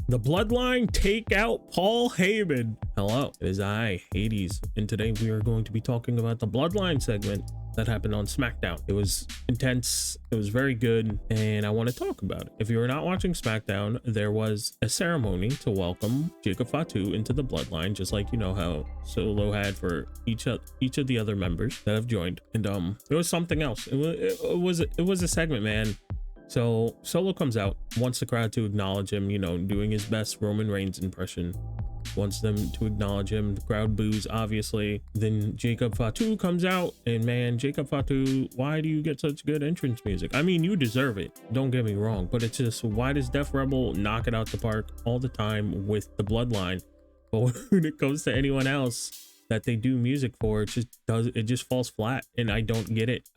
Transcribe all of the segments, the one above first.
The Bloodline take out Paul Heyman. Hello, it is I, Hades, and today we are going to be talking about the Bloodline segment that happened on SmackDown. It was intense, it was very good, and I want to talk about it. If you are not watching SmackDown, there was a ceremony to welcome Jacob Fatu into the Bloodline, just like you know how Solo had for each of the other members that have joined. And it was something else. It was a segment, man. So Solo comes out, wants the crowd to acknowledge him, you know, doing his best Roman Reigns impression, wants them to acknowledge him. The crowd boos, obviously. Then Jacob Fatu comes out, and man, Jacob Fatu, why do you get such good entrance music? I mean, you deserve it, don't get me wrong, but it's just, why does Def Rebel knock it out the park all the time with the Bloodline, but when it comes to anyone else that they do music for, it just falls flat? And I don't get it.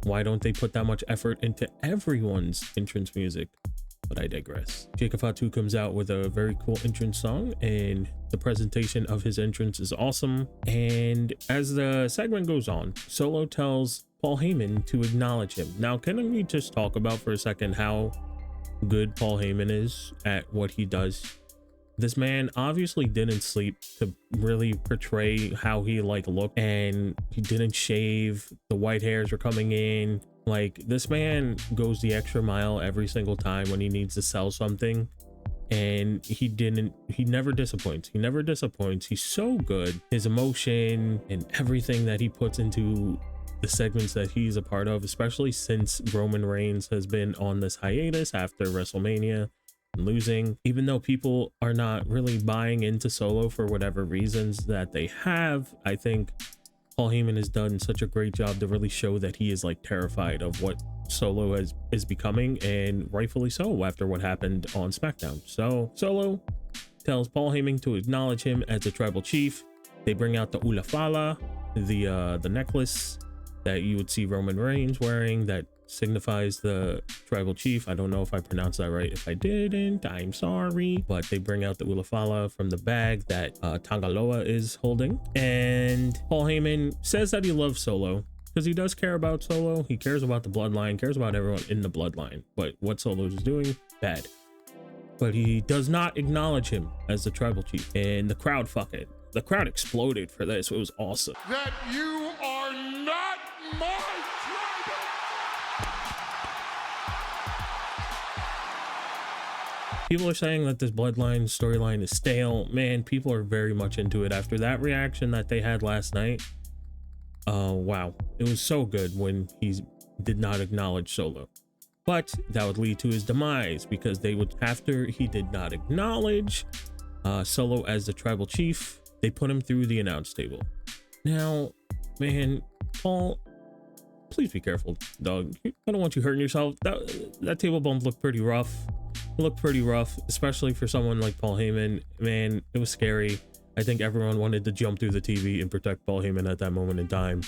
Why don't they put that much effort into everyone's entrance music? But I digress. Jacob Fatu comes out with a very cool entrance song, and the presentation of his entrance is awesome. And as the segment goes on, Solo tells Paul Heyman to acknowledge him. Now, can we just talk about for a second how good Paul Heyman is at what he does? This man obviously didn't sleep to really portray how he looked, and he didn't shave. The white hairs were coming in. Like, this man goes the extra mile every single time when he needs to sell something, and he never disappoints. He's so good. His emotion and everything that he puts into the segments that he's a part of, especially since Roman Reigns has been on this hiatus after WrestleMania, losing. Even though people are not really buying into Solo for whatever reasons that they have, I think Paul Heyman has done such a great job to really show that he is terrified of what Solo is becoming, and rightfully so after what happened on SmackDown. So Solo tells Paul Heyman to acknowledge him as a tribal chief. They bring out the Ulafala, the necklace that you would see Roman Reigns wearing that signifies the tribal chief. I don't know if I pronounced that right. If I didn't, I'm sorry. But they bring out the Ulafala from the bag that Tangaloa is holding. And Paul Heyman says that he loves Solo because he does care about Solo. He cares about the Bloodline, cares about everyone in the Bloodline. But what Solo is doing, bad. But he does not acknowledge him as the tribal chief. And the crowd, the crowd exploded for this. It was awesome. That you are not my People are saying that this Bloodline storyline is stale. Man, people are very much into it after that reaction that they had last night. Wow, it was so good when he did not acknowledge Solo. But that would lead to his demise, because after he did not acknowledge Solo as the tribal chief, they put him through the announce table. Now, man, Paul, please be careful, dog. I don't want you hurting yourself. That table bump looked pretty rough. Especially for someone like Paul Heyman. Man, it was scary. I think everyone wanted to jump through the TV and protect Paul Heyman at that moment in time.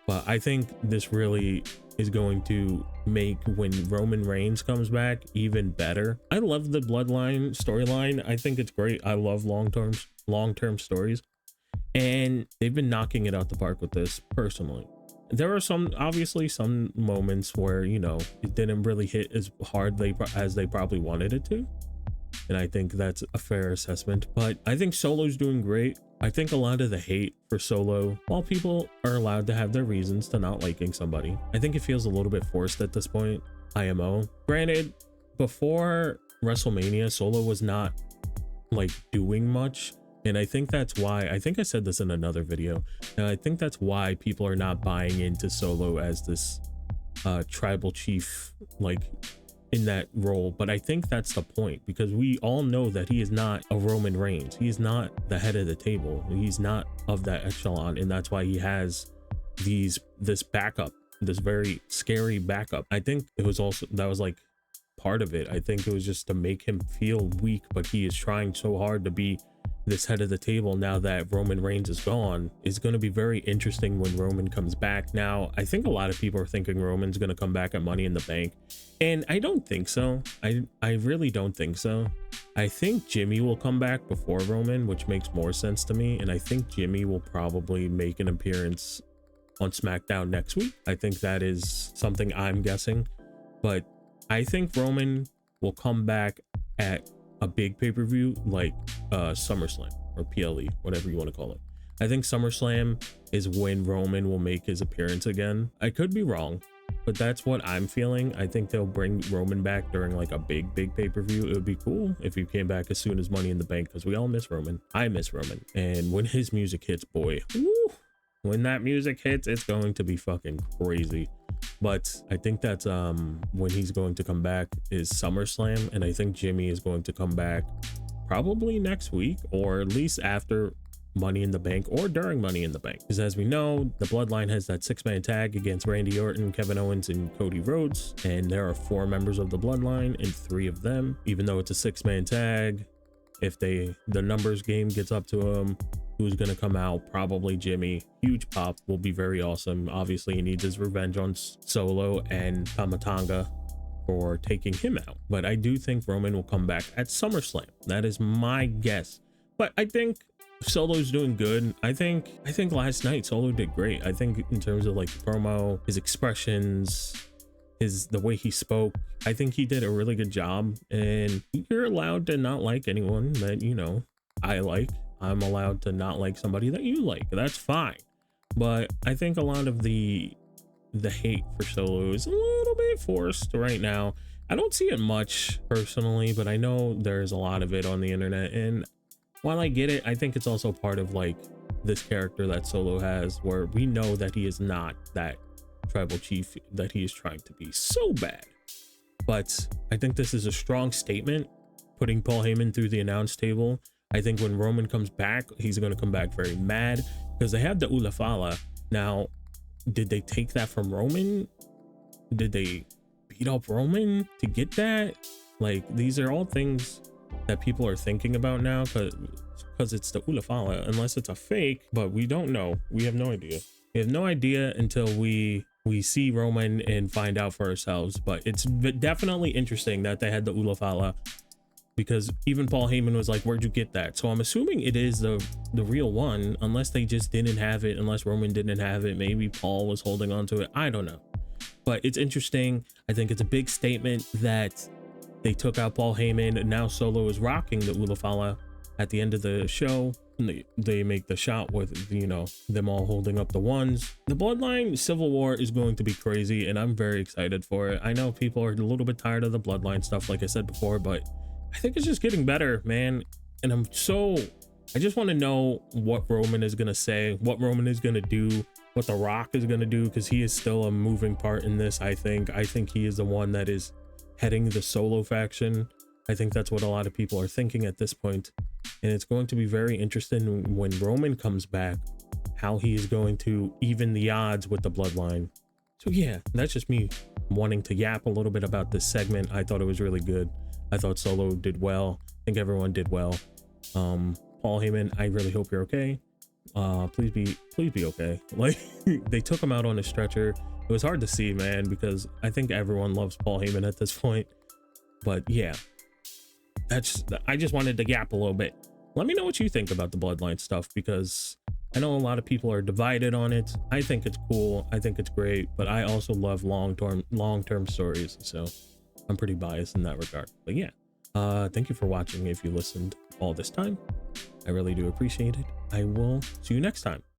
But I think this really is going to make when Roman Reigns comes back even better. I love the Bloodline storyline. I think it's great. I love long-term stories. And they've been knocking it out the park with this, personally. There are obviously some moments where, you know, it didn't really hit as hard as they probably wanted it to. And I think that's a fair assessment. But I think Solo's doing great. I think a lot of the hate for Solo, while people are allowed to have their reasons to not liking somebody, I think it feels a little bit forced at this point. IMO. Granted, before WrestleMania, Solo was not doing much. And I think that's why, I think I said this in another video, and I think that's why people are not buying into Solo as this tribal chief, in that role. But I think that's the point, because we all know that he is not a Roman Reigns. He is not the head of the table. He's not of that echelon, and that's why he has this backup, this very scary backup. I think it was also, that was part of it. I think it was just to make him feel weak, but he is trying so hard to be this head of the table now that Roman Reigns is gone. It's going to be very interesting when Roman comes back. Now, I think a lot of people are thinking Roman's going to come back at Money in the Bank, and I don't think so. I really don't think so. I think Jimmy will come back before Roman, which makes more sense to me, and I think Jimmy will probably make an appearance on SmackDown next week. I think that is something I'm guessing, but I think Roman will come back at a big pay-per-view like SummerSlam or PLE, whatever you want to call it. I think SummerSlam is when Roman will make his appearance again. I could be wrong, but that's what I'm feeling. I think they'll bring Roman back during like a big pay-per-view. It would be cool if he came back as soon as Money in the Bank, because we all miss Roman. I miss Roman. And when his music hits, boy, woo, when that music hits, it's going to be fucking crazy. But I think that's when he's going to come back is SummerSlam, and I think Jimmy is going to come back probably next week, or at least after Money in the Bank or during Money in the Bank, because as we know, the Bloodline has that 6-man tag against Randy Orton, Kevin Owens, and Cody Rhodes, and there are 4 members of the Bloodline and 3 of them, even though it's a 6-man tag. If the numbers game gets up to them, who's gonna come out? Probably Jimmy. Huge pop, will be very awesome. Obviously he needs his revenge on Solo and Tamatanga for taking him out, but I do think Roman will come back at SummerSlam. That is my guess, but I think Solo's doing good. I think last night Solo did great. I think in terms of like promo, his expressions, the way he spoke, I think he did a really good job. And you're allowed to not like anyone that, you know, I like. I'm allowed to not like somebody that you like. That's fine. But I think a lot of the hate for Solo is a little bit forced right now. I don't see it much personally, but I know there's a lot of it on the internet, and while I get it, I think it's also part of like this character that Solo has, where we know that he is not that tribal chief that he is trying to be so bad. But I think this is a strong statement, putting Paul Heyman through the announce table. I think when Roman comes back, he's going to come back very mad, because they have the Ulafala. Now, did they take that from Roman? Did they beat up Roman to get that? Like, these are all things that people are thinking about now, because it's the Ulafala, unless it's a fake, but we don't know. We have no idea. We have no idea until we see Roman and find out for ourselves. But it's definitely interesting that they had the Ulafala, because even Paul Heyman was like, where'd you get that? So I'm assuming it is the real one, unless they just didn't have it, unless Roman didn't have it. Maybe Paul was holding on to it. I don't know. But it's interesting. I think it's a big statement that they took out Paul Heyman, and now Solo is rocking the Ulafala at the end of the show. And they make the shot with, you know, them all holding up the ones. The Bloodline Civil War is going to be crazy, and I'm very excited for it. I know people are a little bit tired of the Bloodline stuff, like I said before, but I think it's just getting better, man. And I just want to know what Roman is going to say, what Roman is going to do, what The Rock is going to do, because he is still a moving part in this. I think he is the one that is heading the Solo faction. I think that's what a lot of people are thinking at this point. And it's going to be very interesting when Roman comes back, how he is going to even the odds with the Bloodline. So yeah, that's just me wanting to yap a little bit about this segment. I thought it was really good. I thought Solo did well. I think everyone did well. Paul Heyman, I really hope you're okay. Please be okay. Like, they took him out on a stretcher. It was hard to see, man, because I think everyone loves Paul Heyman at this point. But yeah, I just wanted to yap a little bit. Let me know what you think about the Bloodline stuff, because I know a lot of people are divided on it. I think it's cool. I think it's great, but I also love long-term stories. So I'm pretty biased in that regard. But yeah, thank you for watching. If you listened all this time, I really do appreciate it. I will see you next time.